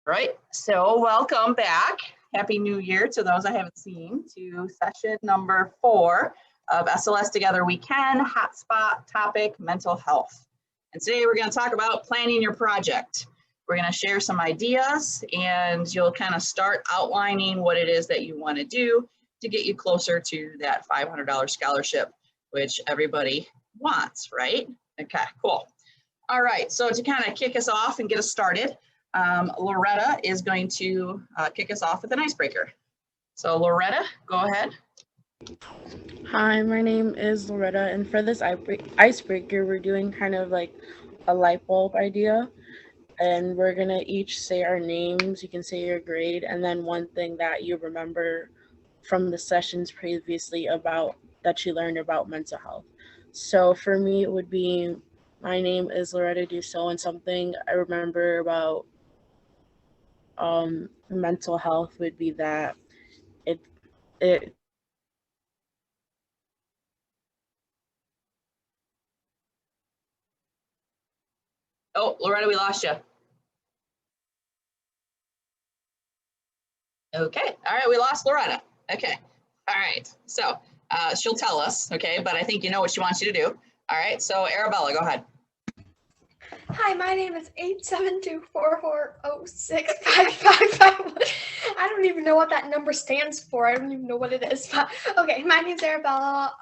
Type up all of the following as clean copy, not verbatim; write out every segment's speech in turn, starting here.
Right, so welcome back. Happy New Year to those I haven't seen, to session number 4 of SLS Together We Can, hotspot topic, mental health. And today we're going to talk about planning your project. We're going to share some ideas and you'll kind of start outlining what it is that you want to do to get you closer to that $500 scholarship, which everybody wants, right? Okay, cool. All right, so to kind of kick us off and get us started, Loretta is going to kick us off with an icebreaker. So Loretta, go ahead. Hi, my name is Loretta, and for this icebreaker, we're doing kind of like a light bulb idea, and we're gonna each say our names. You can say your grade, and then one thing that you remember from the sessions previously about that you learned about mental health. So for me, it would be my name is Loretta Dussault, and something I remember about mental health would be that it it Oh, Loretta, we lost you. Okay, all right, we lost Loretta. Okay, all right, so she'll tell us, okay, but I think you know what she wants you to do. All right, so Arabella, go ahead. Hi, my name is 87244065551. I don't even know what that number stands for. I don't even know what it is. But okay, my name's Arabella.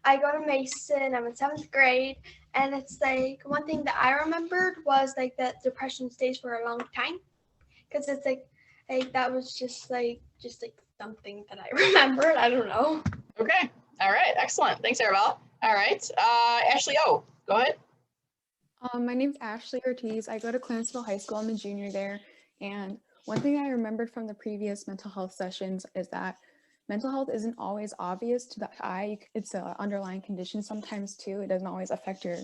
I go to Mason. I'm in 7th grade, and it's like one thing that I remembered was like that depression stays for a long time, because it's like that was just like something that I remembered. I don't know. Okay, all right, excellent. Thanks, Arabella. All right, Ashley O, go ahead. My name's Ashley Ortiz. I go to Clarenceville High School. I'm a junior there. And one thing I remembered from the previous mental health sessions is that mental health isn't always obvious to the eye. It's an underlying condition sometimes too. It doesn't always affect your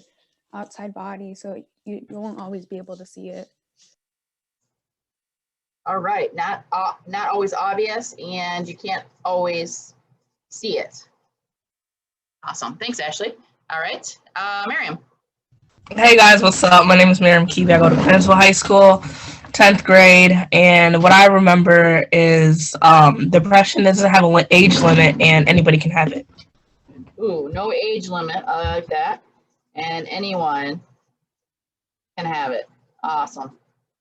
outside body, so you won't always be able to see it. All right, not always obvious, and you can't always see it. Awesome, thanks, Ashley. All right, Miriam. Hey guys, what's up? My name is Miriam Keebe. I go to Clarenceville High School, 10th grade, and what I remember is depression doesn't have an age limit and anybody can have it. Ooh, no age limit. I like that. And anyone can have it. Awesome.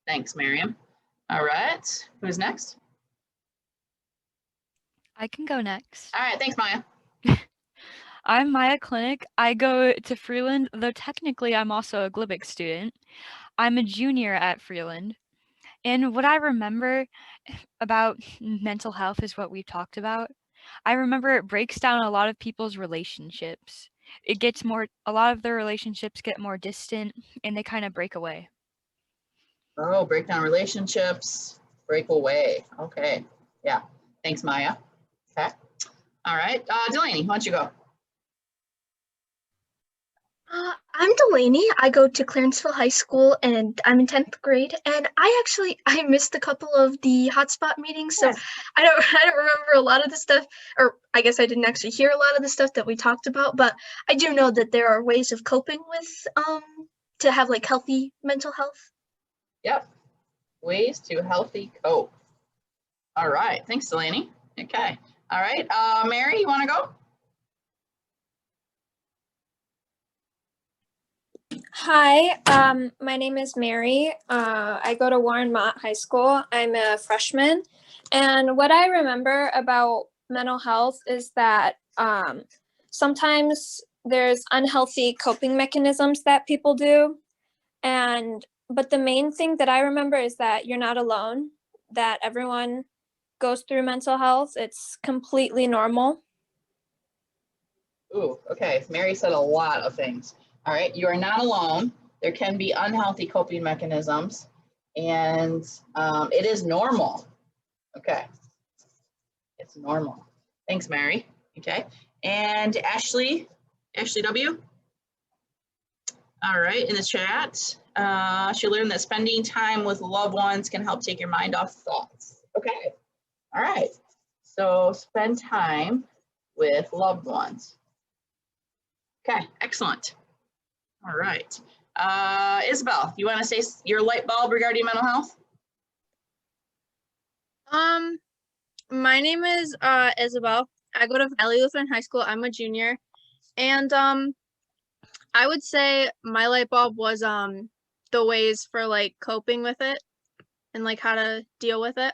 Thanks, Miriam. All right, who's next? I can go next. All right, thanks, Maya. I'm Maya Clinic. I go to Freeland, though technically I'm also a Glibic student. I'm a junior at Freeland. And what I remember about mental health is what we've talked about. I remember it breaks down a lot of people's relationships. A lot of their relationships get more distant and they kind of break away. Oh, break down relationships, break away. Okay, yeah. Thanks, Maya. Okay. All right, Delaney, why don't you go? I'm Delaney. I go to Clarenceville High School and I'm in 10th grade. And I missed a couple of the hotspot meetings, so I don't remember a lot of the stuff, or I guess I didn't actually hear a lot of the stuff that we talked about, but I do know that there are ways of coping with to have like healthy mental health. Yep. Ways to healthy cope. All right, thanks, Delaney. Okay. All right, Mary, you want to go? Hi, my name is Mary. I go to Warren Mott High School. I'm a freshman. And what I remember about mental health is that sometimes there's unhealthy coping mechanisms that people do. But the main thing that I remember is that you're not alone, that everyone goes through mental health. It's completely normal. Ooh, okay. Mary said a lot of things. All right, you are not alone. There can be unhealthy coping mechanisms, and it is normal. Okay, it's normal. Thanks, Mary. Okay, and Ashley W. All right, in the chat, she learned that spending time with loved ones can help take your mind off thoughts. Okay, all right. So spend time with loved ones. Okay, excellent. All right. Isabel, you want to say your light bulb regarding mental health? My name is Isabel. I go to Valley Lutheran High School. I'm a junior, and I would say my light bulb was the ways for like coping with it and like how to deal with it.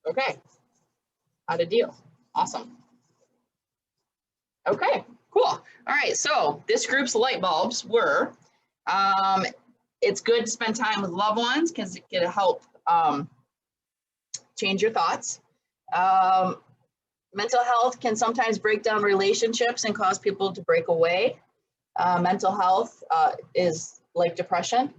Okay. How to deal. Awesome. Okay, cool. All right, so this group's light bulbs were, it's good to spend time with loved ones because it can help change your thoughts. Mental health can sometimes break down relationships and cause people to break away. Mental health is like depression.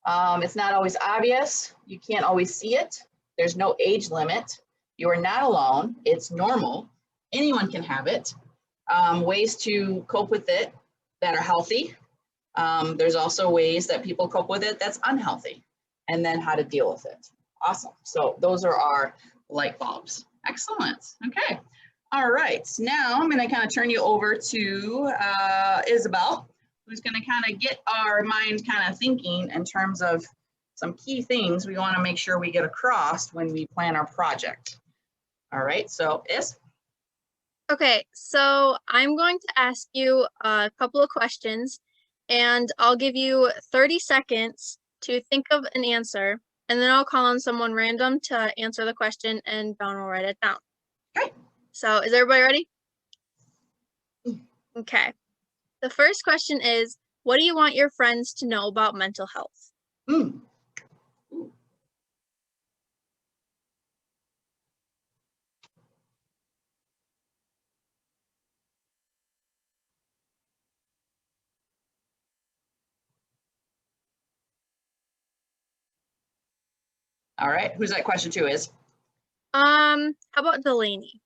It's not always obvious. You can't always see it. There's no age limit. You are not alone. It's normal. Anyone can have it. Ways to cope with it that are healthy. There's also ways that people cope with it that's unhealthy, and then how to deal with it. Awesome. So those are our light bulbs. Excellent. Okay. All right. Now I'm going to kind of turn you over to Isabel, who's going to kind of get our mind kind of thinking in terms of some key things we want to make sure we get across when we plan our project. All right. So Is. Okay, so I'm going to ask you a couple of questions, and I'll give you 30 seconds to think of an answer, and then I'll call on someone random to answer the question, and Dawn will write it down. Okay. So is everybody ready? Okay. The first question is, what do you want your friends to know about mental health? All right. Who's that question to, Is? How about Delaney?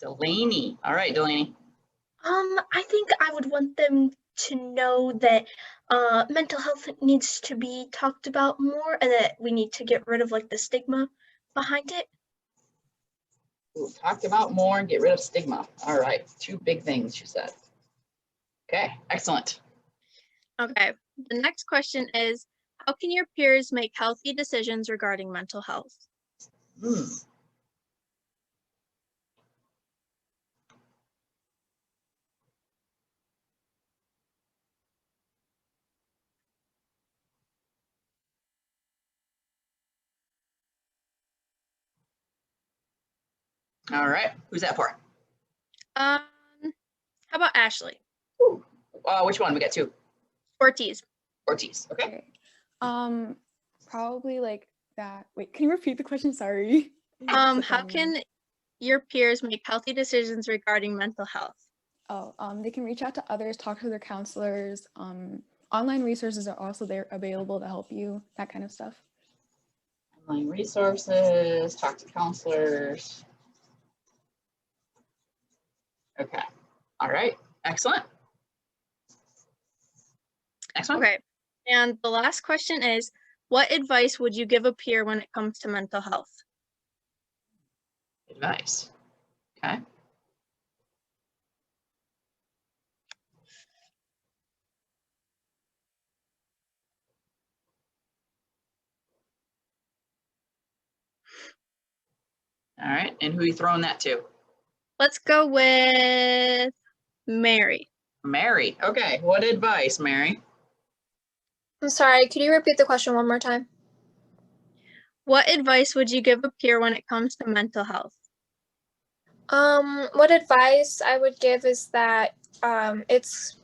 Delaney. All right, Delaney. I think I would want them to know that mental health needs to be talked about more and that we need to get rid of like the stigma behind it. Ooh, talk about more and get rid of stigma. All right. Two big things you said. Okay, excellent. Okay. The next question is, how can your peers make healthy decisions regarding mental health? All right. Who's that for? How about Ashley? Ooh. Which one? We got two. Ortiz. Ortiz. Okay. Probably like that. Wait, can you repeat the question? Sorry. How can your peers make healthy decisions regarding mental health? Oh, they can reach out to others, talk to their counselors. Online resources are also there available to help you, that kind of stuff. Online resources, talk to counselors. Okay. All right. Excellent. Next one. Okay. And the last question is, what advice would you give a peer when it comes to mental health? Advice. Okay. All right. And who are you throwing that to? Let's go with Mary. Mary. Okay. What advice, Mary? I'm sorry, could you repeat the question one more time? What advice would you give a peer when it comes to mental health? What advice I would give is that it's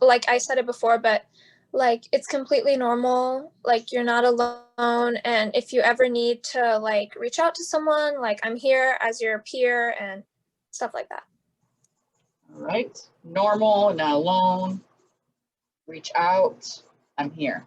like I said it before, but like it's completely normal. Like you're not alone, and if you ever need to like reach out to someone, like I'm here as your peer and stuff like that. All right. Normal, not alone. Reach out. I'm here.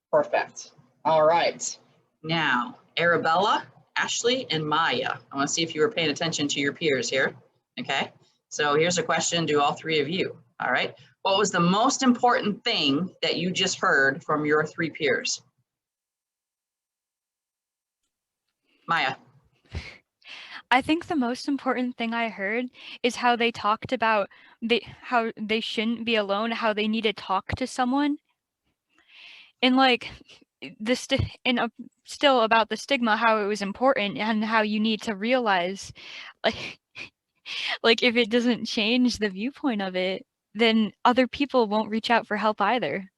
Perfect. All right. Now, Arabella, Ashley, and Maya. I want to see if you were paying attention to your peers here. Okay. So here's a question to all three of you. All right. What was the most important thing that you just heard from your three peers? Maya. I think the most important thing I heard is how they talked about how they shouldn't be alone, how they need to talk to someone. And like still about the stigma, how it was important and how you need to realize, like, like if it doesn't change the viewpoint of it, then other people won't reach out for help either.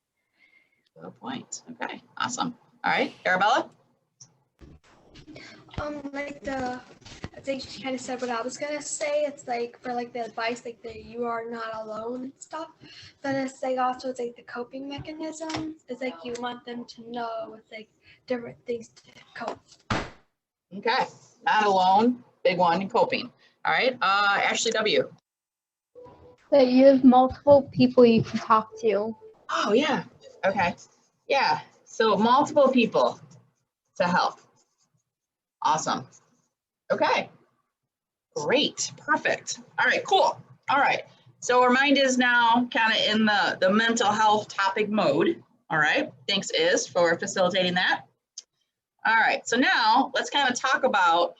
Good point. Okay, awesome. All right, Arabella? Like I think she kind of said what I was gonna say. It's like for like the advice, like that you are not alone and stuff. But it's like also it's like the coping mechanisms. It's like you want them to know it's like different things to cope. Okay, not alone, big one, coping. All right, Ashley W. That you have multiple people you can talk to. Oh yeah, okay. Yeah, so multiple people to help. Awesome. Okay, great, perfect. All right, cool. All right, so our mind is now kind of in the mental health topic mode. All right, thanks Iz for facilitating that. All right, so now let's kind of talk about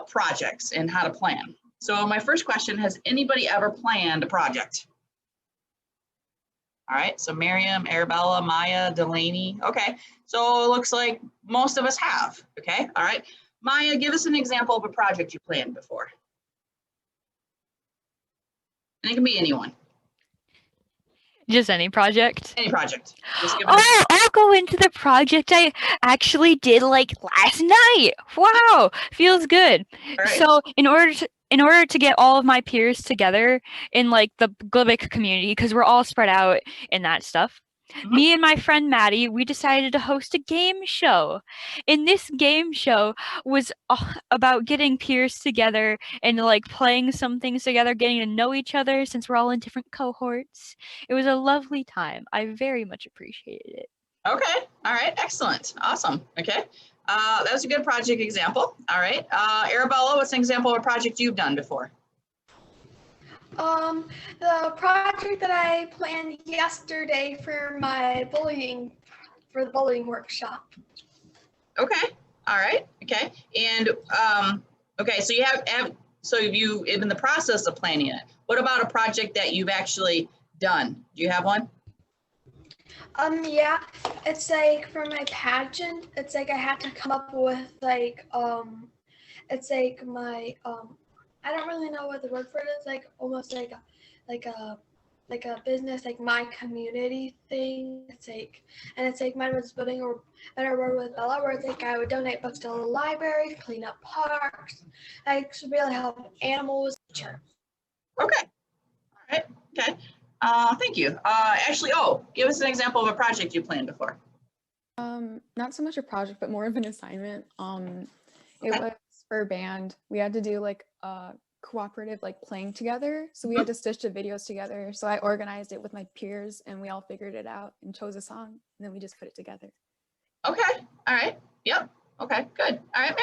projects and how to plan. So my first question, has anybody ever planned a project? All right, so Miriam, Arabella, Maya, Delaney. Okay, so it looks like most of us have. Okay, all right. Maya, give us an example of a project you planned before. And it can be anyone. Just any project? Any project. Just give Oh, I'll go into the project I actually did like last night. Wow, feels good. Right. So in order to get all of my peers together in like the Glibic community, because we're all spread out in that stuff, me and my friend Maddie, we decided to host a game show. And this game show was about getting peers together and like playing some things together, getting to know each other since we're all in different cohorts. It was a lovely time. I very much appreciated it. Okay, all right, excellent, awesome, okay. That was a good project example, all right. Arabella, what's an example of a project you've done before? The project that I planned yesterday for the bullying workshop. Okay, all right, okay. And okay, so you've in the process of planning it. What about a project that you've actually done? Do you have one? Yeah, it's like for my pageant, it's like I had to come up with like it's like my I don't really know what the word for it is, like almost like a business, like my community thing. It's like, and it's like mine was building a better world with Bella, where it's like I would donate books to the library, clean up parks, like to really help animals. Sure. Okay. All right. Okay. Thank you. Ashley, give us an example of a project you planned before. Not so much a project, but more of an assignment. It was for band. We had to do like a cooperative like playing together. So we had to stitch the videos together. So I organized it with my peers and we all figured it out and chose a song and then we just put it together. Okay. All right. Yep. Okay, good. All right,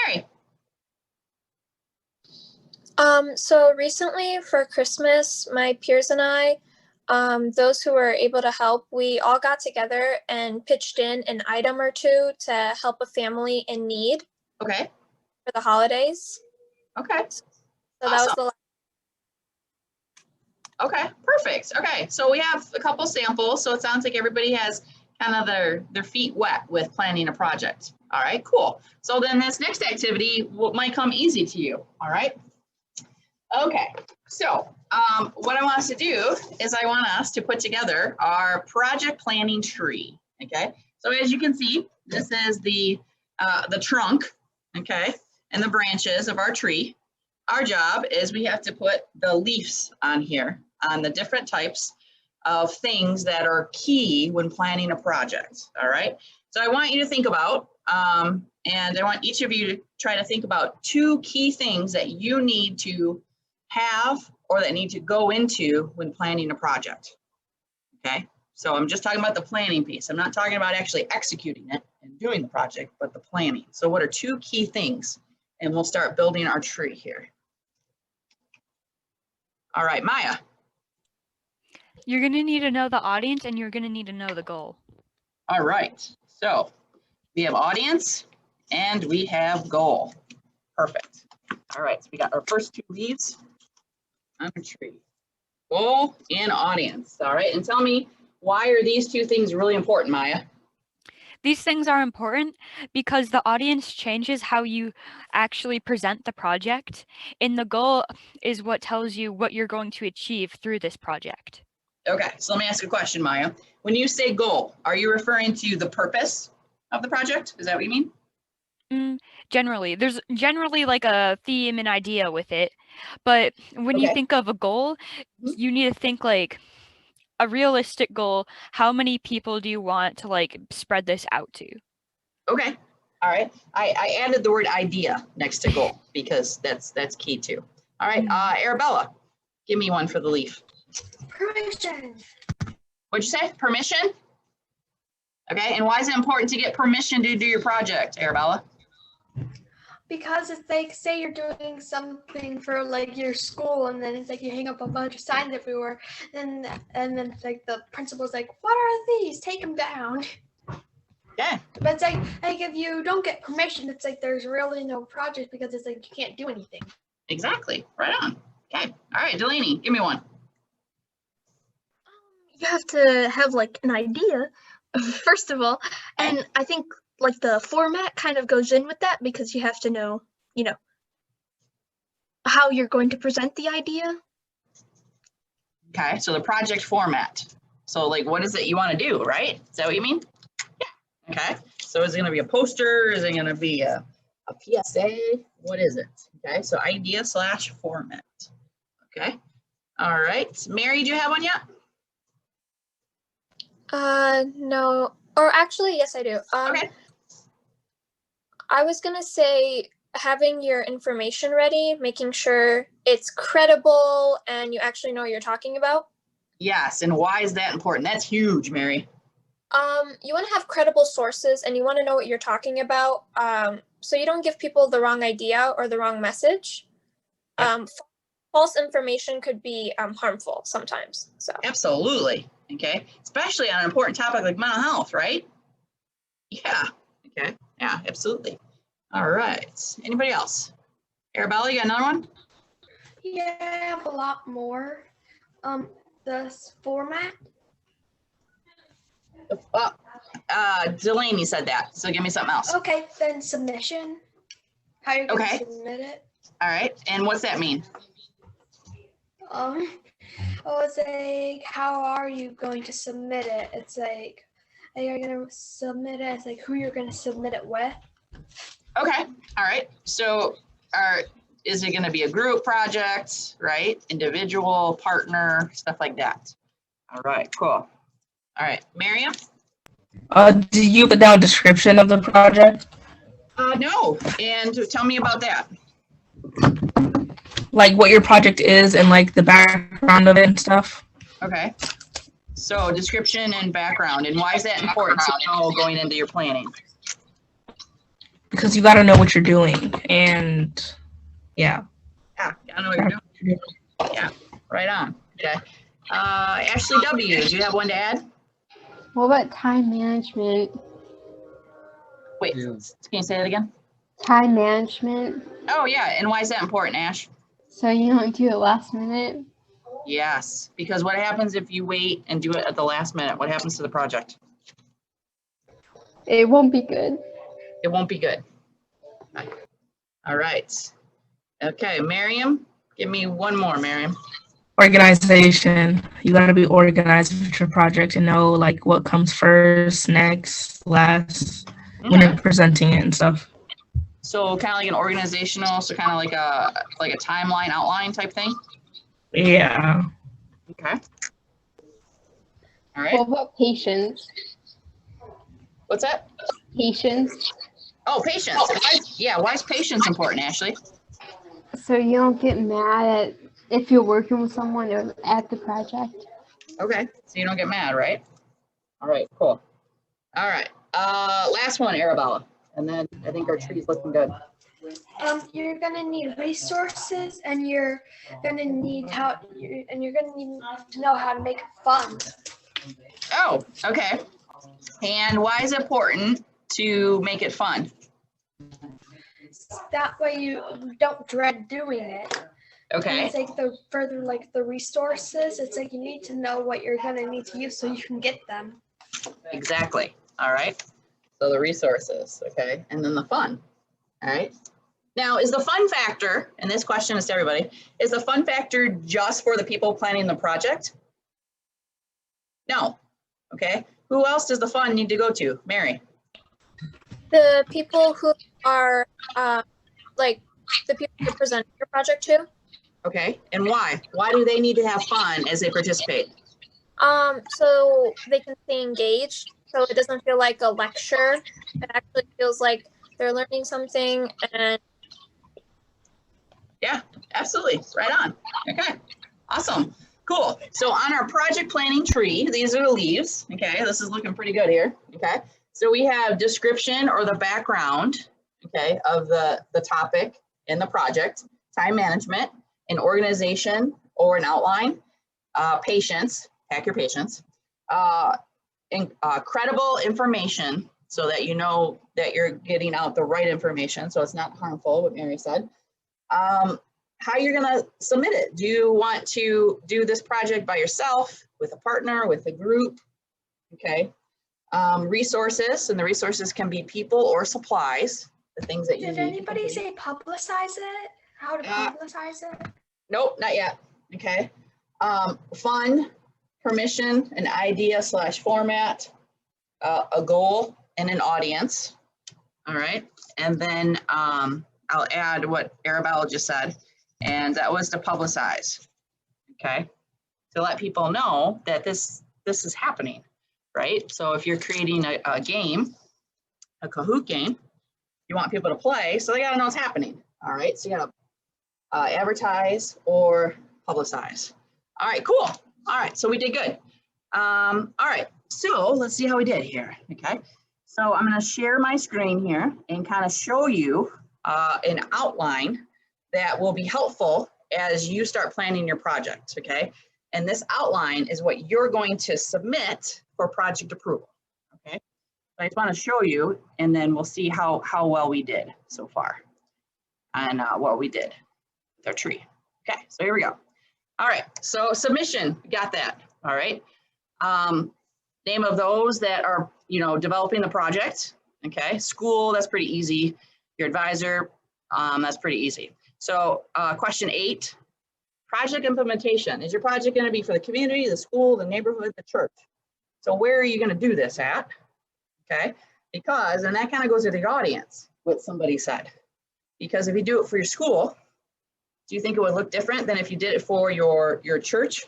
Mary. So recently for Christmas, my peers and I, those who were able to help, we all got together and pitched in an item or two to help a family in need. Okay. For the holidays. Okay. So that was the. Okay, perfect. Okay, so we have a couple samples. So it sounds like everybody has kind of their feet wet with planning a project. All right, cool. So then this next activity might come easy to you. All right. Okay, so what I want us to do is I want us to put together our project planning tree. Okay, so as you can see, this is the trunk, okay, and the branches of our tree. Our job is we have to put the leaves on here on the different types of things that are key when planning a project. All right, so I want you to think about, and I want each of you to try to think about 2 key things that you need to have or that need to go into when planning a project. Okay, so I'm just talking about the planning piece. I'm not talking about actually executing it and doing the project, but the planning. So what are 2 key things? And we'll start building our tree here. All right, Maya. You're going to need to know the audience and you're going to need to know the goal. All right, so we have audience and we have goal. Perfect. All right, so we got our first 2 leaves on the tree. Goal and audience. All right, and tell me, why are these 2 things really important, Maya? These things are important because the audience changes how you actually present the project, and the goal is what tells you what you're going to achieve through this project. Okay, so let me ask a question, Maya. When you say goal, are you referring to the purpose of the project? Is that what you mean? Generally, there's generally like a theme and idea with it, but when you Okay. think of a goal, you need to think like a realistic goal. How many people do you want to like spread this out to? Okay, all right. I added the word idea next to goal because that's key too. All right, Arabella, give me one for the leaf. Permission. What'd you say? Permission? Okay, and why is it important to get permission to do your project, Arabella? Because it's like, say you're doing something for like your school, and then it's like you hang up a bunch of signs everywhere, and then it's like the principal's like, "What are these? Take them down." Yeah. But it's like if you don't get permission, it's like there's really no project because it's like you can't do anything. Exactly. Right on. Okay. All right, Delaney, give me one. You have to have like an idea, first of all, and I think like the format kind of goes in with that because you have to know, how you're going to present the idea. Okay, so the project format. So like, what is it you want to do, right? Is that what you mean? Yeah. Okay, so is it going to be a poster? Is it going to be a PSA? What is it? Okay, so idea / format. Okay, all right. Mary, do you have one yet? No, or actually, yes, I do. Okay. I was gonna say having your information ready, making sure it's credible and you actually know what you're talking about. Yes, and why is that important? That's huge, Mary. You want to have credible sources and you want to know what you're talking about, so you don't give people the wrong idea or the wrong message. False information could be harmful sometimes. So Absolutely. Okay, especially on an important topic like mental health, right? Yeah. Okay. Yeah, absolutely. All right. Anybody else? Arabella, you got another one? Yeah, I have a lot more. The format. Delaney said that, so give me something else. Okay, then submission. How you're going to submit it. All right, and what's that mean? It's like, how are you going to submit it? It's like, you're going to submit it. It's like who you're going to submit it with. Okay, all right. So is it going to be a group project, right? Individual, partner, stuff like that. All right, cool. All right, Miriam? Do you put down a description of the project? No, and tell me about that. Like what your project is and like the background of it and stuff? Okay. So description and background, and why is that important to know going into your planning? Because you got to know what you're doing, and yeah. Yeah, I know what you're doing. Yeah, right on. Okay. Ashley W., do you have one to add? What about time management? Wait, can you say that again? Time management. Oh, yeah, and why is that important, Ash? So you don't do it last minute? Yes, because what happens if you wait and do it at the last minute? What happens to the project? It won't be good. It won't be good. All right. Okay, Miriam, give me one more, Miriam. Organization. You got to be organized with your project and know like what comes first, next, last, when you're presenting it and stuff. So kind of like an organizational, so kind of like a timeline outline type thing? Yeah. Okay. All right. What about patience? What's that? Patience. Oh, patience. Why is patience important, Ashley? So you don't get mad at if you're working with someone or at the project. Okay, so you don't get mad, right? All right, cool. All right, last one, Arabella, and then I think our tree's looking good. You're gonna need resources, and you're gonna need to know how to make it fun. Oh, okay. And why is it important to make it fun? That way you don't dread doing it. Okay. And it's like the resources, it's like you need to know what you're gonna need to use so you can get them. Exactly. All right. So the resources, okay, and then the fun, all right? Now, is the fun factor, and this question is to everybody, is the fun factor just for the people planning the project? No, okay. Who else does the fun need to go to? Mary? The people who are like the people you're presenting your project to. Okay, and why? Why do they need to have fun as they participate? So they can stay engaged, so it doesn't feel like a lecture. It actually feels like they're learning something. And yeah, absolutely, right on. Okay, awesome, cool. So on our project planning tree, these are the leaves. Okay, this is looking pretty good here. Okay, so we have description or the background, okay, of the topic in the project, time management, an organization or an outline, patience, pack your patience, credible information so that you know that you're getting out the right information, so it's not harmful, what Mary said. How you're gonna submit it. Do you want to do this project by yourself, with a partner, with a group? Okay. Resources, and the resources can be people or supplies, the things that you need. Did anybody say publicize it? How to publicize it? Nope, not yet. Okay. Fun, permission, an idea / format, a goal, and an audience. All right. And then I'll add what Arabella just said, and that was to publicize. Okay. To let people know that this is happening, right? So if you're creating a game, a Kahoot game, you want people to play, so they got to know it's happening. All right. So you got to advertise or publicize. All right, cool. All right, so we did good. All right, so let's see how we did here, okay? So I'm gonna share my screen here and kind of show you an outline that will be helpful as you start planning your project, okay? And this outline is what you're going to submit for project approval, okay? So I just wanna show you, and then we'll see how well we did so far and what we did with our tree. Okay, so here we go. All right, so submission, got that, all right. Name of those that are, developing the project, okay. School, that's pretty easy. Your advisor, that's pretty easy. So question 8, project implementation. Is your project gonna be for the community, the school, the neighborhood, the church? So where are you gonna do this at, okay? Because, and that kind of goes to the audience, what somebody said. Because if you do it for your school, do you think it would look different than if you did it for your church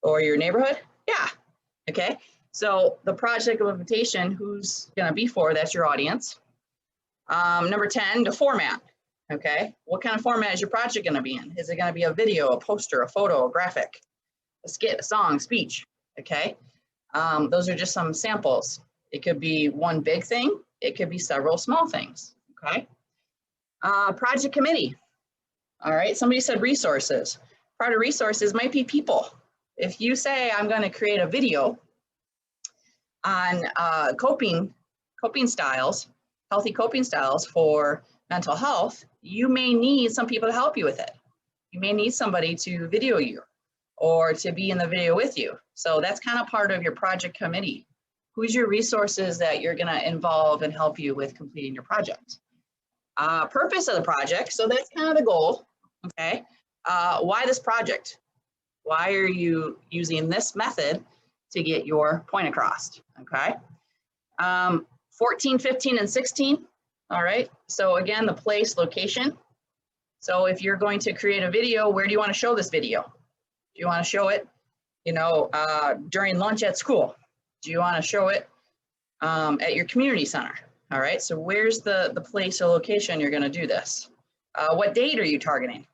or your neighborhood? Yeah, okay. So the project implementation, who's gonna be for, that's your audience. Number 10, the format, okay. What kind of format is your project gonna be in? Is it gonna be a video, a poster, a photo, a graphic, a skit, a song, speech, okay? Those are just some samples. It could be one big thing. It could be several small things, okay? Project committee. All right, somebody said resources. Part of resources might be people. If you say, I'm gonna create a video on coping styles, healthy coping styles for mental health, you may need some people to help you with it. You may need somebody to video you or to be in the video with you. So that's kind of part of your project committee. Who's your resources that you're gonna involve and help you with completing your project? Purpose of the project, so that's kind of the goal, okay? Why this project? Why are you using this method to get your point across, okay? 14, 15, and 16, all right? So again, the place, location. So if you're going to create a video, where do you want to show this video? Do you want to show it, during lunch at school? Do you want to show it at your community center? All right, so where's the place or location you're gonna do this? What date are you targeting?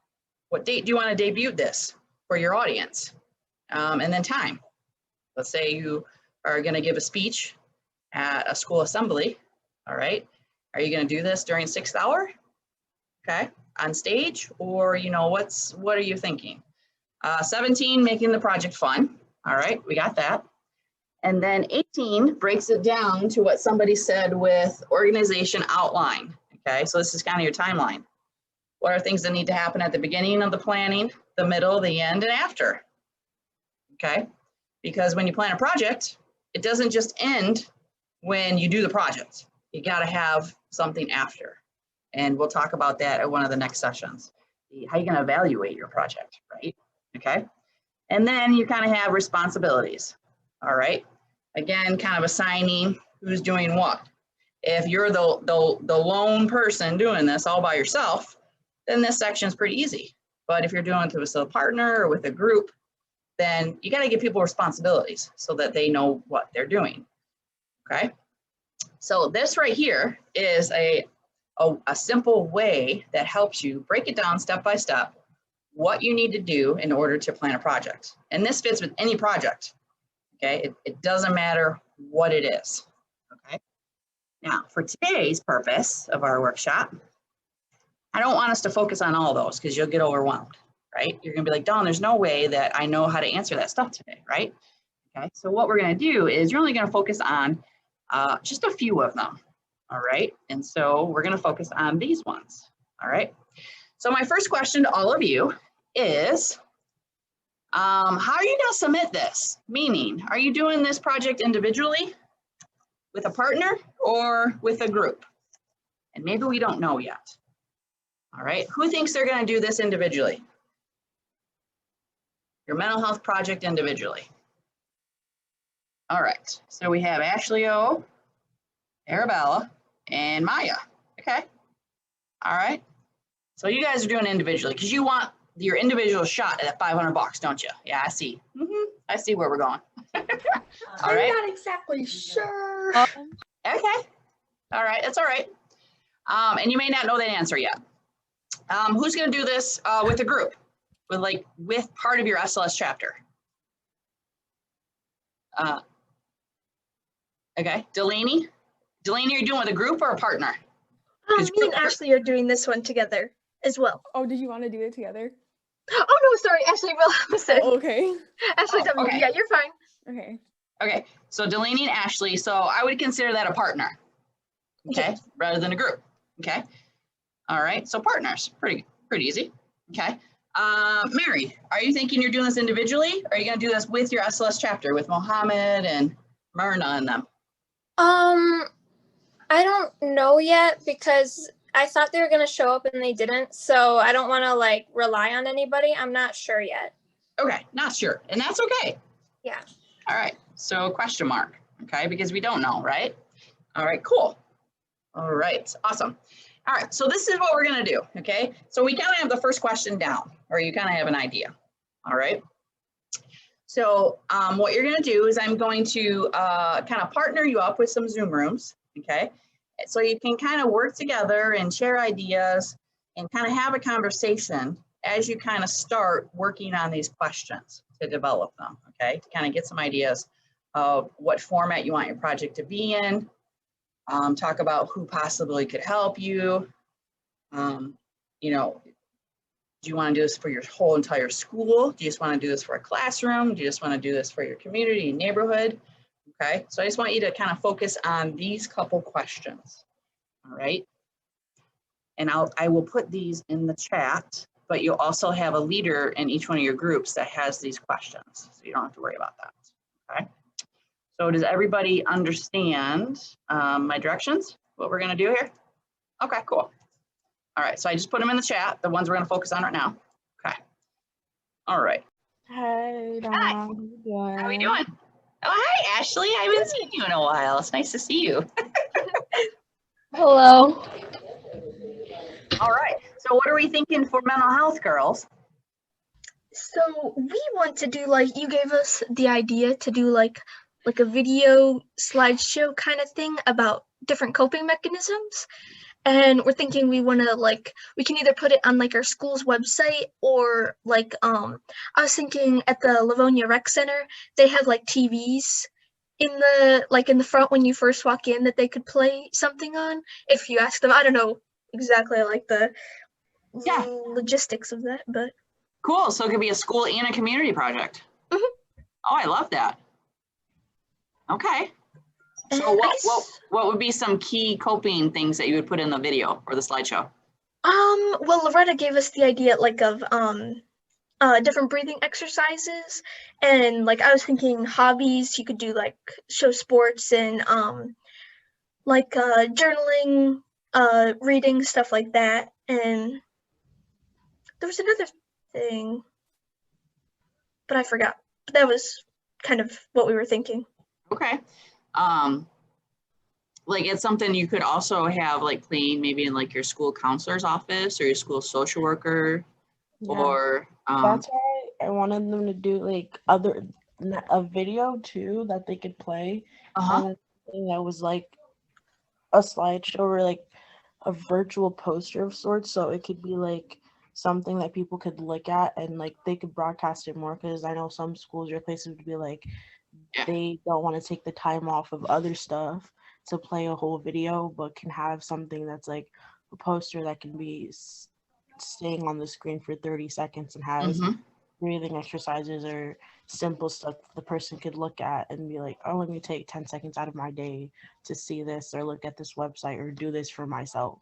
What date do you wanna debut this for your audience? And then time. Let's say you are gonna give a speech at a school assembly, all right? Are you gonna do this during 6th hour? Okay, on stage, or what are you thinking? 17, making the project fun. All right, we got that. And then 18 breaks it down to what somebody said with organization outline. Okay, so this is kind of your timeline. What are things that need to happen at the beginning of the planning, the middle, the end, and after? Okay, because when you plan a project, it doesn't just end when you do the project. you got to have something after. And we'll talk about that at one of the next sessions. How you going to evaluate your project, right? Okay. And then you kind of have responsibilities. All right. Again, kind of assigning who's doing what. If you're the lone person doing this all by yourself, then this section is pretty easy. But if you're doing it with a partner or with a group, then you got to give people responsibilities so that they know what they're doing. Okay. So this right here is a simple way that helps you break it down step by step, what you need to do in order to plan a project. And this fits with any project. Okay. It doesn't matter what it is. Okay. Now, for today's purpose of our workshop, I don't want us to focus on all those because you'll get overwhelmed, right? You're gonna be like, Dawn, there's no way that I know how to answer that stuff today, right? Okay, so what we're gonna do is you're only gonna focus on just a few of them, all right? And so we're gonna focus on these ones, all right? So my first question to all of you is, how are you gonna submit this? Meaning, are you doing this project individually, with a partner, or with a group? And maybe we don't know yet. All right, who thinks they're gonna do this individually? Your mental health project individually. All right, so we have Ashley O, Arabella, and Maya. Okay, all right. So you guys are doing it individually because you want your individual shot at that $500, don't you? Yeah, I see. I see where we're going. All right. I'm not exactly sure. Okay. All right, that's all right. And you may not know that answer yet. Who's going to do this with a group, with part of your SLS chapter? Okay, Delaney. Delaney, are you doing with a group or a partner? Me and Ashley are doing this one together as well. Oh, did you want to do it together? Oh no, sorry, Ashley will say. Oh, okay. Ashley, okay. Yeah, you're fine. Okay. Okay, so Delaney and Ashley, so I would consider that a partner, okay, rather than a group, okay? All right, so partners, pretty easy, okay? Mary, are you thinking you're doing this individually? Or are you gonna do this with your SLS chapter, with Mohammed and Myrna and them? I don't know yet because I thought they were going to show up and they didn't. So I don't want to rely on anybody. I'm not sure yet. Okay, not sure, and that's okay. Yeah. All right, so question mark, okay, because we don't know, right? All right, cool. All right, awesome. All right, so this is what we're gonna do, okay? So we kind of have the first question down, or you kind of have an idea, all right? So what you're gonna do is I'm going to kind of partner you up with some Zoom rooms, okay? So you can kind of work together and share ideas and kind of have a conversation as you kind of start working on these questions to develop them, okay? To kind of get some ideas of what format you want your project to be in, talk about who possibly could help you. You know, do you want to do this for your whole entire school? Do you just want to do this for a classroom? Do you just want to do this for your community and neighborhood? Okay, so I just want you to kind of focus on these couple questions, all right? And I will put these in the chat, but you'll also have a leader in each one of your groups that has these questions, so you don't have to worry about that, okay? So does everybody understand my directions, what we're gonna do here? Okay, cool. All right, so I just put them in the chat, the ones we're gonna focus on right now. Okay, all right. Hi, Dawn. Hi. How you doing? How are we doing? Oh, hi, Ashley. I haven't seen you in a while. It's nice to see you. Hello. All right. So what are we thinking for mental health, girls? So we want to do you gave us the idea to do like a video slideshow kind of thing about different coping mechanisms. And we're thinking we want to we can either put it on our school's website or I was thinking at the Livonia Rec Center, they have TVs in the front when you first walk in that they could play something on if you ask them. I don't know exactly the logistics of that, but Cool. So it could be a school and a community project. Mhm. Oh, I love that. Okay. So what would be some key coping things that you would put in the video or the slideshow? Well, Loretta gave us the idea of different breathing exercises, and I was thinking hobbies. You could do show sports and like journaling, reading, stuff like that. And there was another thing, but I forgot. But that was kind of what we were thinking. Okay. Like it's something you could also have like playing maybe in like your school counselor's office or your school social worker, Yeah. or That's why I wanted them to do like a video too that they could play. And something that was like a slideshow or like a virtual poster of sorts, so it could be like something that people could look at and like they could broadcast it more, because I know some schools or places would be like they don't want to take the time off of other stuff to play a whole video, but can have something that's like a poster that can be staying on the screen for 30 seconds and has breathing exercises or simple stuff the person could look at and be like, oh, let me take 10 seconds out of my day to see this or look at this website or do this for myself.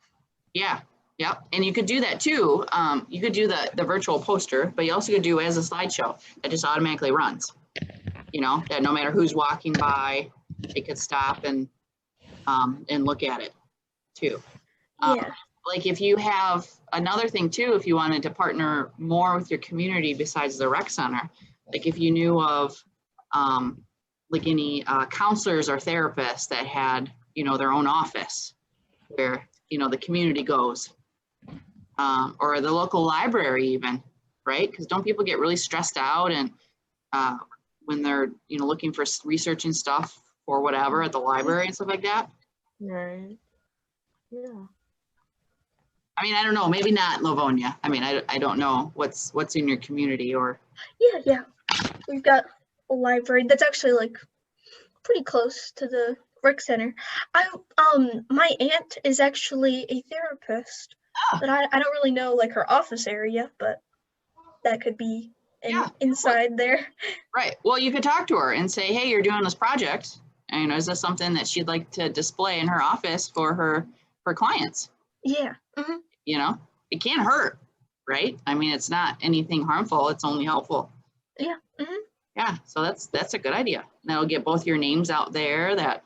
Yeah. Yep. And you could do that too. You could do the virtual poster, but you also could do it as a slideshow that just automatically runs, you know, that no matter who's walking by, they could stop and look at it too. Like if you have another thing too, if you wanted to partner more with your community besides the rec center, like if you knew of like any counselors or therapists that had, you know, their own office where, you know, the community goes, or the local library even, right? Because don't people get really stressed out and when they're, you know, looking for researching stuff or whatever at the library and stuff like that? Right. Yeah. I mean, I don't know, maybe not Livonia. I mean, I don't know what's in your community or. Yeah. We've got a library that's actually like pretty close to the rec center. My aunt is actually a therapist, but I don't really know like her office area, but that could be inside there. Right. Well, you could talk to her and say, hey, you're doing this project. And, you know, is this something that she'd like to display in her office for her clients? Yeah. You know, it can't hurt, right? I mean, it's not anything harmful. It's only helpful. Yeah. Yeah. So that's a good idea. That'll get both your names out there. That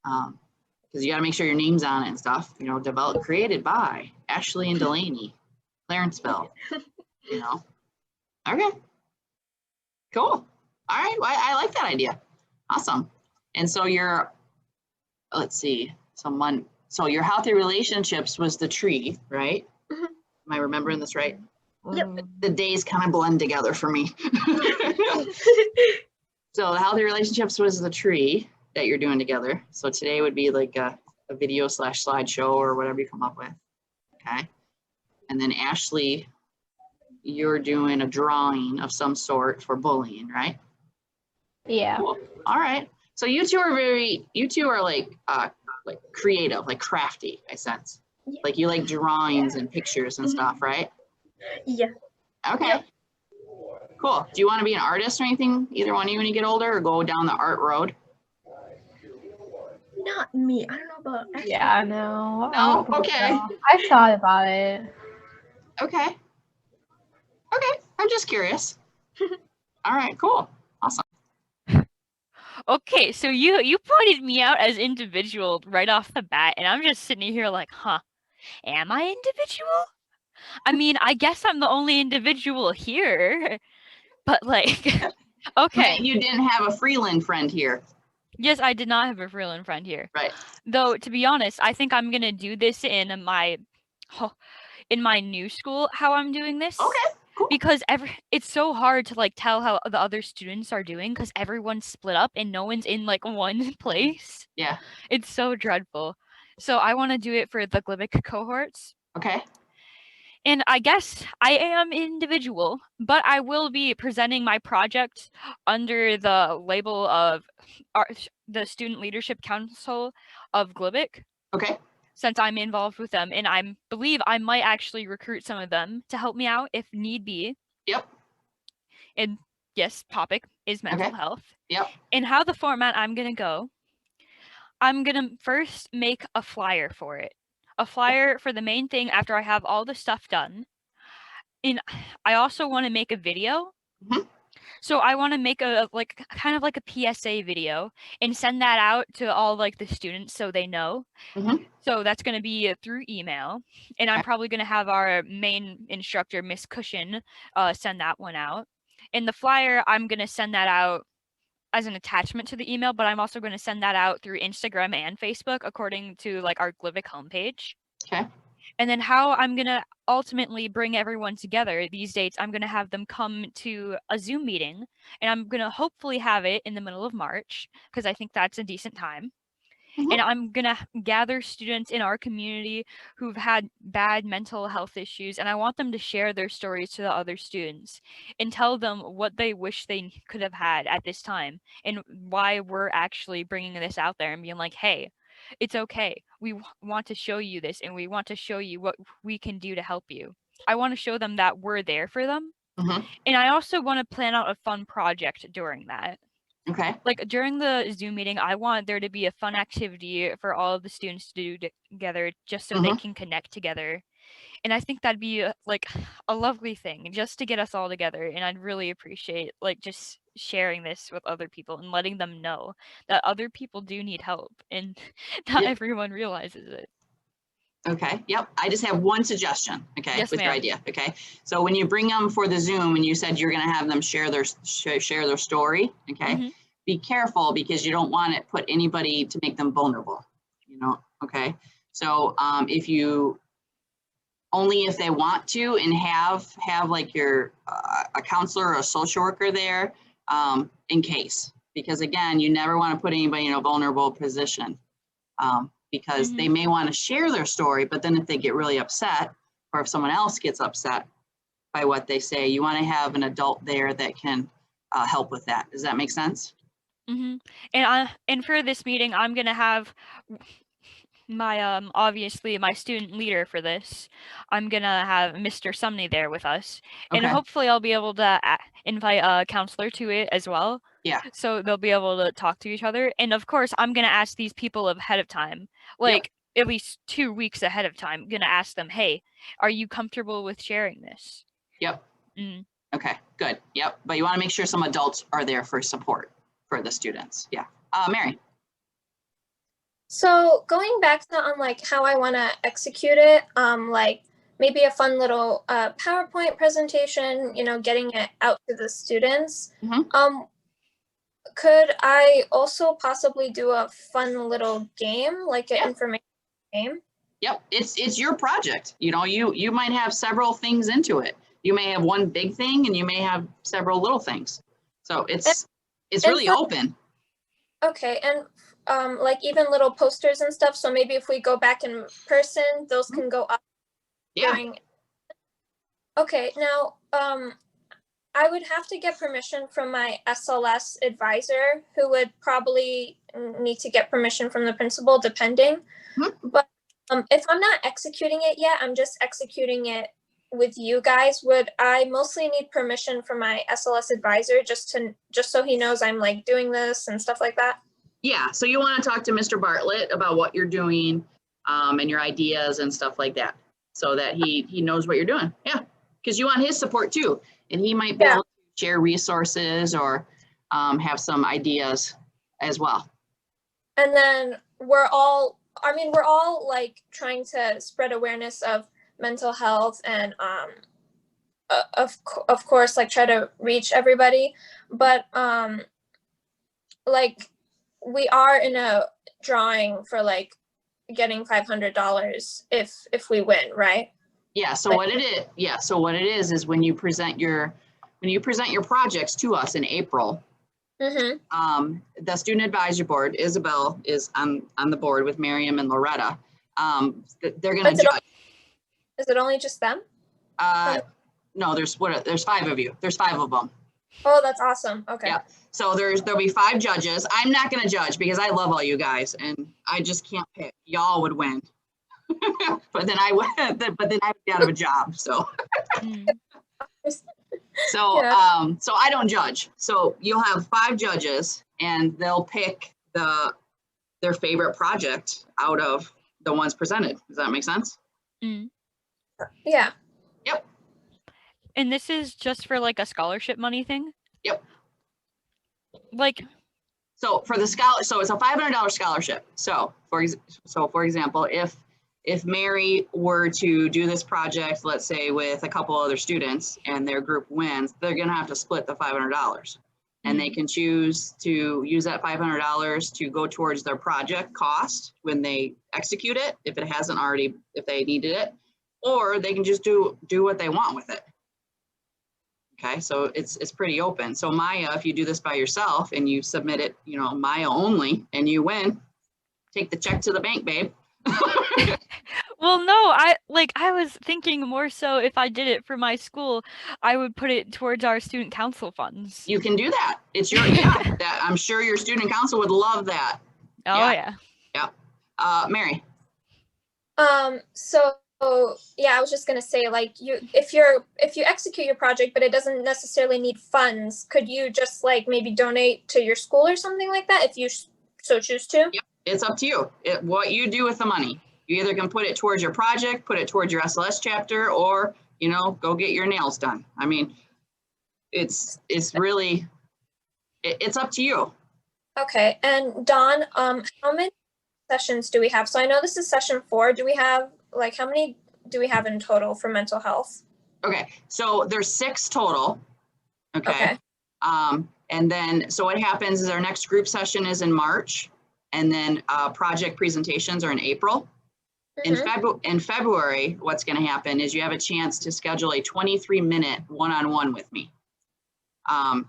because you got to make sure your name's on it and stuff. You know, created by Ashley and Delaney, Clarenceville. You know. Okay. Cool. All right. Well, I like that idea. Awesome. And so let's see. So your healthy relationships was the tree, right? Am I remembering this right? Yep. The days kind of blend together for me. So the healthy relationships was the tree that you're doing together. So today would be like a video / slideshow or whatever you come up with. Okay. And then Ashley, you're doing a drawing of some sort for bullying, right? Yeah. Cool. All right. So you two are like creative, like crafty, I sense. Like you like drawings and pictures and stuff, right? Yeah. Okay. Yep. Cool. Do you want to be an artist or anything, either one of you when you get older, or go down the art road? Not me. I don't know about. Yeah, no. No? Okay. I thought about it. Okay. I'm just curious. All right, cool. Awesome. Okay, so you pointed me out as individual right off the bat, and I'm just sitting here like, huh, am I individual? I mean, I guess I'm the only individual here, but like, okay. You didn't have a Freeland friend here. Yes, I did not have a Freeland friend here. Right. Though, to be honest, I think I'm gonna do this in my new school, how I'm doing this. Okay. Cool. Because it's so hard to like tell how the other students are doing because everyone's split up and no one's in like one place. Yeah. It's so dreadful. So I want to do it for the Glibic cohorts. Okay. And I guess I am individual, but I will be presenting my project under the label of the Student Leadership Council of Glibic. Okay. Since I'm involved with them, and I believe I might actually recruit some of them to help me out if need be. Yep. And yes, topic is mental health. Yep. And how the format I'm gonna go, I'm gonna first make a flyer for it. A flyer for the main thing after I have all the stuff done. And I also want to make a video So I want to make a like kind of like a PSA video and send that out to all like the students so they know. Mhm. So that's going to be through email, and I'm Okay. probably going to have our main instructor, Miss Cushion, send that one out. In the flyer, I'm going to send that out as an attachment to the email, but I'm also going to send that out through Instagram and Facebook according to like our Glivic homepage. Okay. And then how I'm going to ultimately bring everyone together these dates, I'm going to have them come to a Zoom meeting, and I'm going to hopefully have it in the middle of March because I think that's a decent time. Mhm. And I'm going to gather students in our community who've had bad mental health issues, and I want them to share their stories to the other students and tell them what they wish they could have had at this time and why we're actually bringing this out there and being like, hey, it's okay. We want to show you this, and we want to show you what we can do to help you. I want to show them that we're there for them. Mhm. And I also want to plan out a fun project during that. Okay. Like during the Zoom meeting, I want there to be a fun activity for all of the students to do together just so they Mhm. can connect together. And I think that'd be like a lovely thing just to get us all together. And I'd really appreciate like just sharing this with other people and letting them know that other people do need help and not Yep. everyone realizes it. Okay. Yep. I just have one suggestion. Okay. Yes, with your ma'am. idea. Okay. So when you bring them for the Zoom and you said you're going to have them share their story. Okay. Mhm. Be careful because you don't want to put anybody to make them vulnerable. You know. Okay. So if you only if they want to and have like your a counselor or a social worker there in case, because again, you never want to put anybody in a vulnerable position. Because they may want to share their story, but then if they get really upset or if someone else gets upset by what they say, you want to have an adult there that can help with that. Does that make sense? And for this meeting, I'm gonna have my obviously my student leader for this. I'm gonna have Mr. Sumney there with us, and Okay. hopefully I'll be able to invite a counselor to it as well. Yeah. So they'll be able to talk to each other, and of course I'm gonna ask these people ahead of time, like at least 2 weeks ahead of time. I'm gonna ask them, hey, are you comfortable with sharing this? Yep. Mm. Okay, good. Yep. But you want to make sure some adults are there for support for the students. Yeah. Mary. So going back to on like how I want to execute it, like maybe a fun little PowerPoint presentation, you know, getting it out to the students. Could I also possibly do a fun little game, like an information game? Yep, it's your project. You know, you might have several things into it. You may have one big thing and you may have several little things. So it's really open. Okay, and like even little posters and stuff. So maybe if we go back in person, those can go up. Yeah. Okay, now I would have to get permission from my SLS advisor, who would probably need to get permission from the principal, depending. But if I'm not executing it yet, I'm just executing it with you guys. Would I mostly need permission from my SLS advisor just so he knows I'm like doing this and stuff like that? Yeah, so you want to talk to Mr. Bartlett about what you're doing and your ideas and stuff like that, so that he knows what you're doing. Yeah, because you want his support too, and he might be able to share resources or have some ideas as well. And then we're all like trying to spread awareness of mental health and of course like try to reach everybody, but like we are in a drawing for like getting $500 if we win, right? Yeah, so what it is when you present your projects to us in April, the student advisory board, Isabel is on the board with Miriam and Loretta. They're going to judge. Is it only just them? No, there's 5 of you. There's 5 of them. Oh, that's awesome. Okay. Yeah. So there'll be 5 judges. I'm not going to judge because I love all you guys and I just can't pick. Y'all would win. but then I would be out of a job. So so I don't judge. So you'll have 5 judges and they'll pick their favorite project out of the ones presented. Does that make sense? Yeah. Yep. And this is just for like a scholarship money thing? Yep. Like, so for the so it's a $500 scholarship. So for example, if Mary were to do this project, let's say with a couple other students, and their group wins, they're going to have to split the $500. And they can choose to use that $500 to go towards their project cost when they execute it, if it hasn't already, if they needed it, or they can just do what they want with it. Okay, so it's pretty open. So Maya, if you do this by yourself and you submit it, you know, Maya only, and you win, take the check to the bank, babe. well, no, I was thinking more so if I did it for my school, I would put it towards our student council funds. You can do that. It's your, yeah, that, I'm sure your student council would love that. Oh, yeah. Yeah. Mary. So yeah, I was just gonna say, like, if you execute your project, but it doesn't necessarily need funds, could you just like maybe donate to your school or something like that if you so choose to? Yep. It's up to you. What you do with the money. You either can put it towards your project, put it towards your SLS chapter, or, you know, go get your nails done. I mean, it's really, it's up to you. Okay. And Dawn, how many sessions do we have? So I know this is session 4. Do we have, like, how many do we have in total for mental health? Okay. So there's 6 total. Okay. And then, so what happens is our next group session is in March, and then project presentations are in April. In February, what's going to happen is you have a chance to schedule a 23-minute one-on-one with me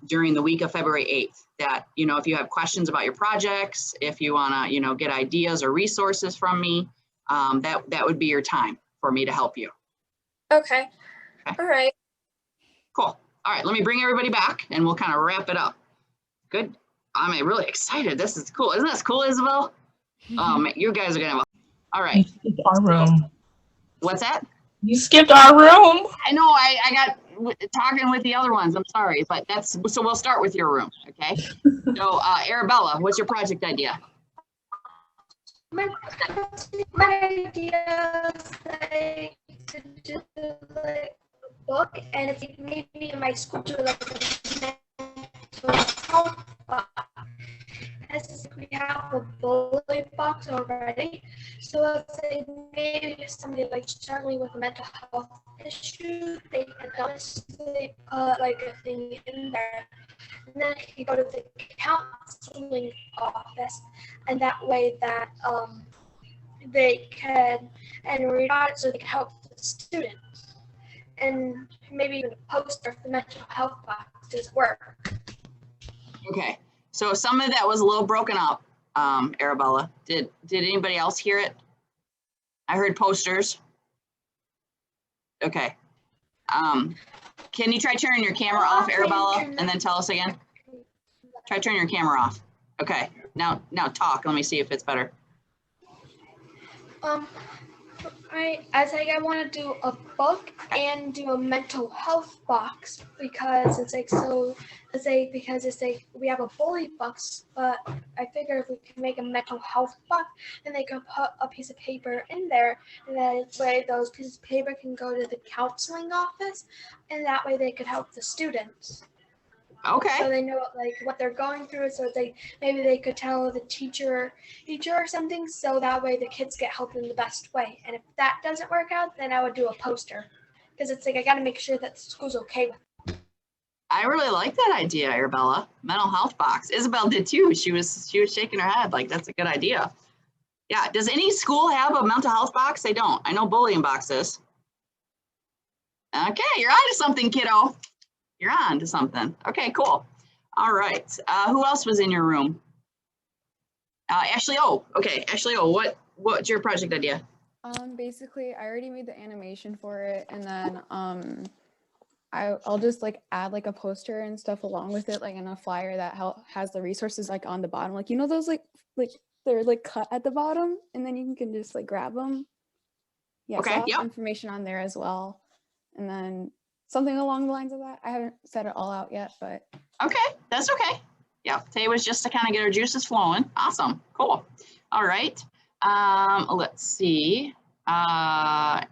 during the week of February 8th. That, you know, if you have questions about your projects, if you want to, you know, get ideas or resources from me, that would be your time for me to help you. Okay. All right. Cool. All right, let me bring everybody back and we'll kind of wrap it up. Good. I'm really excited. This is cool. Isn't this cool, Isabel? You guys are going to have all right. You skipped our room. What's that? You skipped our room. I know. I got talking with the other ones. I'm sorry, but that's, so we'll start with your room. Okay. So Arabella, what's your project idea? My idea is like to do like a book, and it's like maybe in my school do like a health box. As we have a bully box already, so let's say maybe if somebody like struggling with a mental health issue, they can honestly put like a thing in there, and then they can go to the counseling office, and that way that they can read out it so they can help the students, and maybe even a poster if the mental health box does work. Okay. So some of that was a little broken up, Arabella. Did anybody else hear it? I heard posters. Okay. Can you try turning your camera off, Arabella, and then tell us again? Try turning your camera off. Okay. Now talk. Let me see if it's better. I want to do a book and do a mental health box because it's like we have a bully box, but I figure if we can make a mental health box, then they can put a piece of paper in there, and that way those pieces of paper can go to the counseling office, and that way they could help the students. Okay. So they know like what they're going through, so maybe they could tell the teacher or something, so that way the kids get help in the best way. And if that doesn't work out, then I would do a poster, because it's like I got to make sure that the school's okay with it. I really like that idea, Arabella. Mental health box. Isabel did too. She was shaking her head like that's a good idea. Yeah. Does any school have a mental health box? They don't. I know bullying boxes. Okay, you're on to something, kiddo. You're on to something. Okay, cool. All right. Who else was in your room? Ashley O. Okay, Ashley O. What's your project idea? Basically, I already made the animation for it, and then I'll just like add like a poster and stuff along with it, like in a flyer that has the resources like on the bottom, like, you know, those like they're like cut at the bottom, and then you can just like grab them. Yeah. Okay. So I'll have yep. information on there as well, and then something along the lines of that. I haven't said it all out yet, but. Okay, that's okay. Yeah, today was just to kind of get our juices flowing. Awesome, cool. All right, let's see. Ashley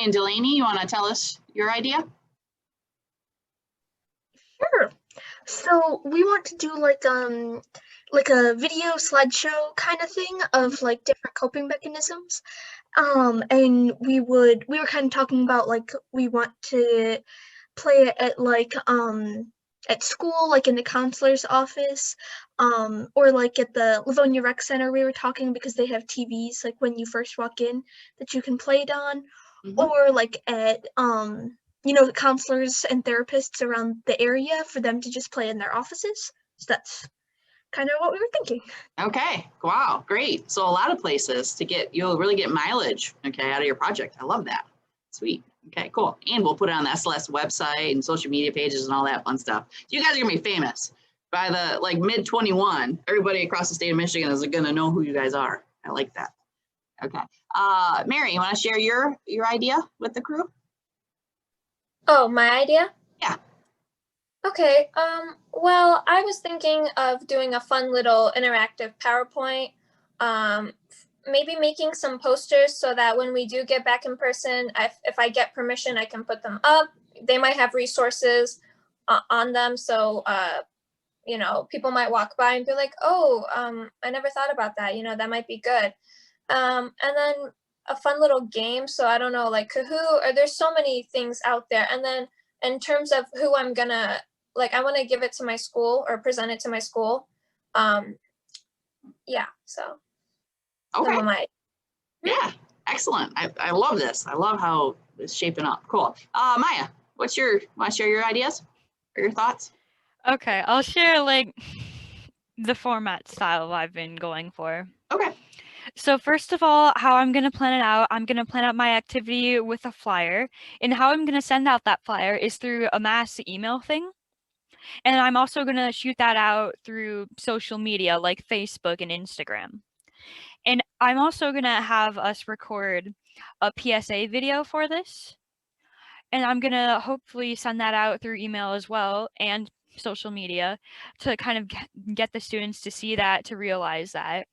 and Delaney, you want to tell us your idea? So we want to do like a video slideshow kind of thing of like different coping mechanisms. And we were kind of talking about like we want to play it at like at school, like in the counselor's office, or like at the Livonia Rec Center we were talking because they have TVs like when you first walk in that you can play it on, or like at the counselors and therapists around the area for them to just play in their offices. So that's kind of what we were thinking. Okay, wow, great. So a lot of places you'll really get mileage, okay, out of your project. I love that. Sweet. Okay, cool. And we'll put it on the SLS website and social media pages and all that fun stuff. You guys are gonna be famous. By the mid 21, everybody across the state of Michigan is gonna know who you guys are. I like that. Okay. Mary, you wanna share your idea with the crew? Oh, my idea? Yeah. Okay, well, I was thinking of doing a fun little interactive PowerPoint, maybe making some posters so that when we do get back in person, if I get permission, I can put them up. They might have resources on them, so people might walk by and be like, oh, I never thought about that, that might be good. And then a fun little game, so I don't know, like Kahoot, or there's so many things out there. And then in terms of who I'm gonna, I want to give it to my school or present it to my school. Yeah, so. Okay. Yeah, excellent. I love this. I love how it's shaping up. Cool. Maya, want to share your ideas or your thoughts? Okay, I'll share the format style I've been going for. Okay. So first of all, how I'm going to plan it out, I'm going to plan out my activity with a flyer, and how I'm going to send out that flyer is through a mass email thing. And I'm also going to shoot that out through social media like Facebook and Instagram. And I'm also going to have us record a PSA video for this. And I'm going to hopefully send that out through email as well and social media to kind of get the students to see that, to realize that.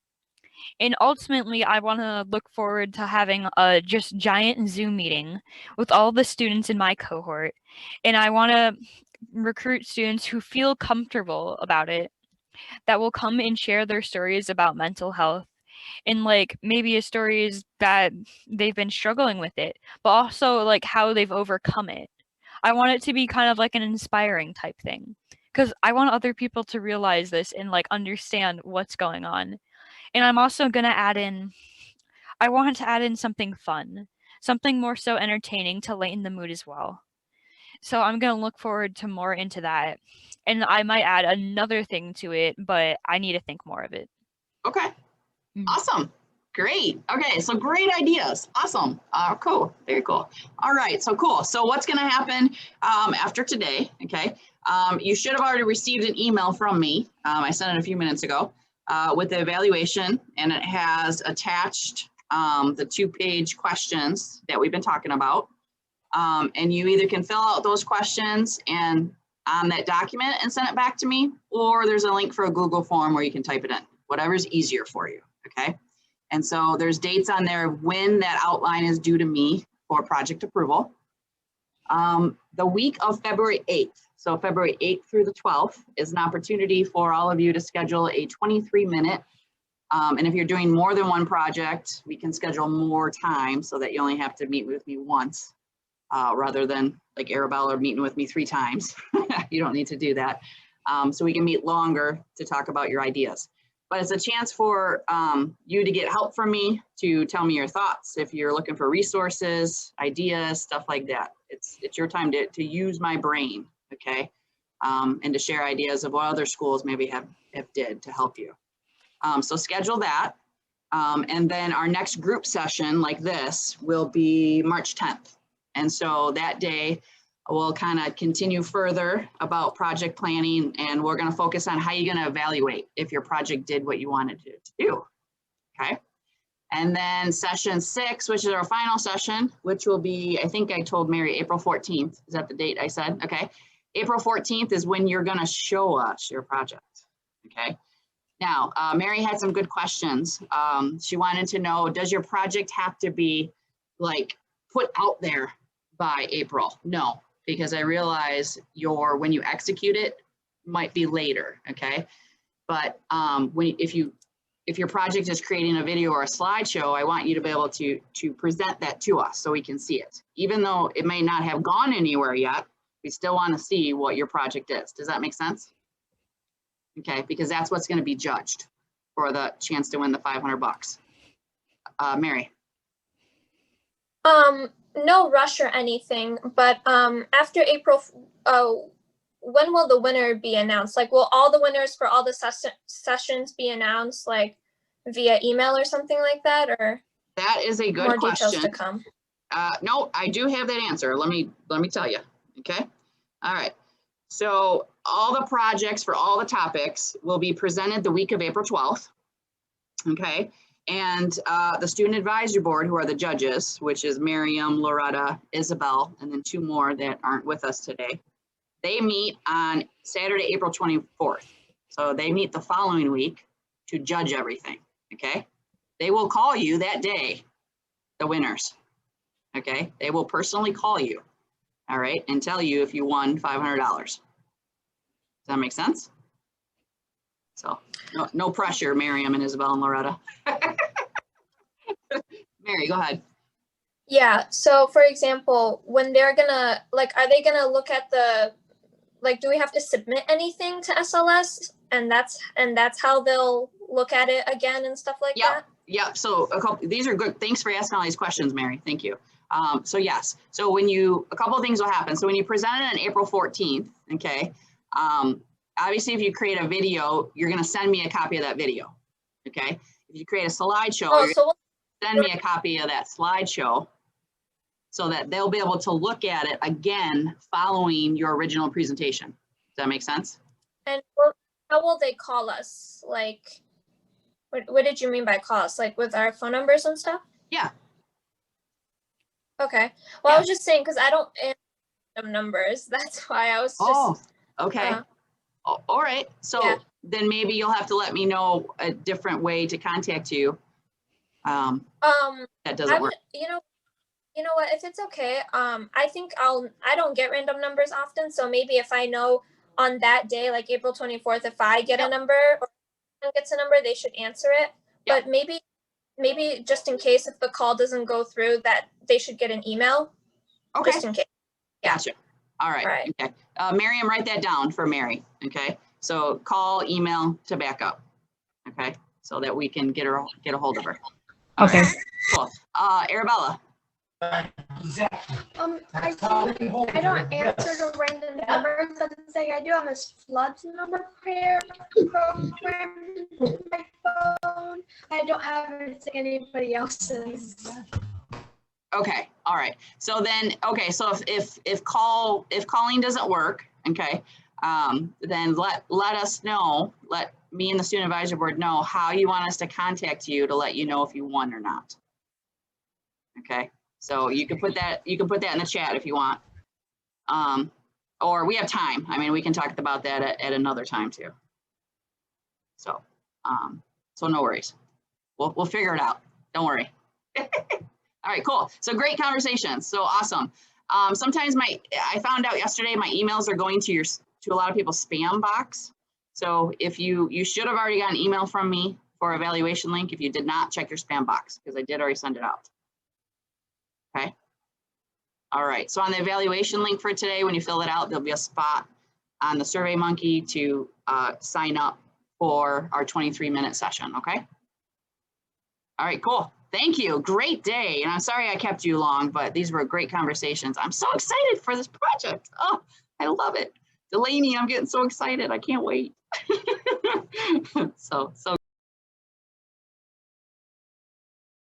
And ultimately, I want to look forward to having a just giant Zoom meeting with all the students in my cohort. And I want to recruit students who feel comfortable about it, that will come and share their stories about mental health, and maybe stories that they've been struggling with it, but also how they've overcome it. I want it to be kind of like an inspiring type thing, because I want other people to realize this and understand what's going on. And I'm also going to I want to add in something fun, something more so entertaining to lighten the mood as well. So I'm going to look forward to more into that. And I might add another thing to it, but I need to think more of it. Okay. Awesome. Great. Okay. So great ideas. Awesome. Cool. Very cool. All right. So cool. So what's going to happen after today? Okay. You should have already received an email from me. I sent it a few minutes ago with the evaluation, and it has attached the 2-page questions that we've been talking about. And you either can fill out those questions and on that document and send it back to me, or there's a link for a Google form where you can type it in, whatever's easier for you, okay? And so there's dates on there when that outline is due to me for project approval. The week of February 8th, so February 8th through the 12th is an opportunity for all of you to schedule a 23-minute, and if you're doing more than one project, we can schedule more time so that you only have to meet with me once. Rather than like Arabella meeting with me 3 times. You don't need to do that. So we can meet longer to talk about your ideas. But it's a chance for you to get help from me, to tell me your thoughts. If you're looking for resources, ideas, stuff like that. It's your time to use my brain, okay? And to share ideas of what other schools maybe have did to help you. So schedule that. And then our next group session like this will be March 10th. And so that day we'll kind of continue further about project planning, and we're going to focus on how you're going to evaluate if your project did what you wanted it to do. Okay. And then session 6, which is our final session, which will be, I think I told Mary, April 14th. Is that the date I said? Okay. April 14th is when you're going to show us your project. Okay. Now, Mary had some good questions. She wanted to know, does your project have to be put out there by April? No, because I realize when you execute it, might be later, okay? But if your project is creating a video or a slideshow, I want you to be able to present that to us so we can see it. Even though it may not have gone anywhere yet, we still want to see what your project is. Does that make sense? Okay, because that's what's going to be judged for the chance to win the $500. Mary. No rush or anything, but after April, when will the winner be announced? Like, will all the winners for all the sessions be announced, like via email or something like that, or that is a good more question. Details to come? No, I do have that answer. Let me tell you. Okay. All right. So all the projects for all the topics will be presented the week of April 12th. Okay. And the Student Advisory Board, who are the judges, which is Miriam, Loretta, Isabel, and then 2 more that aren't with us today. They meet on Saturday, April 24th. So they meet the following week to judge everything, okay? They will call you that day, the winners, okay? They will personally call you, all right, and tell you if you won $500. Does that make sense? So no pressure, Miriam and Isabel and Loretta. Mary, go ahead. Yeah, so for example, when they're gonna, like, are they gonna look at the, like, do we have to submit anything to SLS? And that's how they'll look at it again and stuff like that? Yeah, so these are good. Thanks for asking all these questions, Mary. Thank you. So yes, so a couple of things will happen. So when you present it on April 14th, okay, obviously if you create a video, you're gonna send me a copy of that video, okay? If you create a slideshow, send me a copy of that slideshow so that they'll be able to look at it again following your original presentation. Does that make sense? And how will they call us? Like, what did you mean by call us? Like with our phone numbers and stuff? Yeah. Okay. Well, I was just saying, because I don't answer numbers. That's why I was just. Oh, okay. All right. So then maybe you'll have to let me know a different way to contact you. That doesn't work. You know what, if it's okay, I think I don't get random numbers often, so maybe if I know on that day, like April 24th, if I get a number or someone gets a number, they should answer it. But maybe just in case if the call doesn't go through, that they should get an email. Okay. Just in case. Gotcha. All right. Okay. Miriam, write that down for Mary. Okay. So call, email to back up. Okay. So that we can get a hold of her. Okay. Cool. Arabella. I don't answer the random numbers. Doesn't say I do have this floods number prayer program in my phone. I don't have anybody else's. Okay. All right. So then, okay. So if calling doesn't work, okay, then let us know. Let me and the Student Advisory Board know how you want us to contact you to let you know if you won or not. Okay. So you can put that in the chat if you want. Or we have time. I mean, we can talk about that at another time too. So, so no worries. We'll figure it out. Don't worry. All right, cool. So great conversation. So awesome. Sometimes I found out yesterday my emails are going to a lot of people's spam box. So if you should have already got an email from me for evaluation link. If you did not, check your spam box because I did already send it out. Okay. All right. So on the evaluation link for today, when you fill it out, there'll be a spot on the SurveyMonkey to sign up for our 23-minute session. Okay. All right, cool. Thank you. Great day. And I'm sorry I kept you long, but these were great conversations. I'm so excited for this project. Oh, I love it. Delaney, I'm getting so excited. I can't wait. So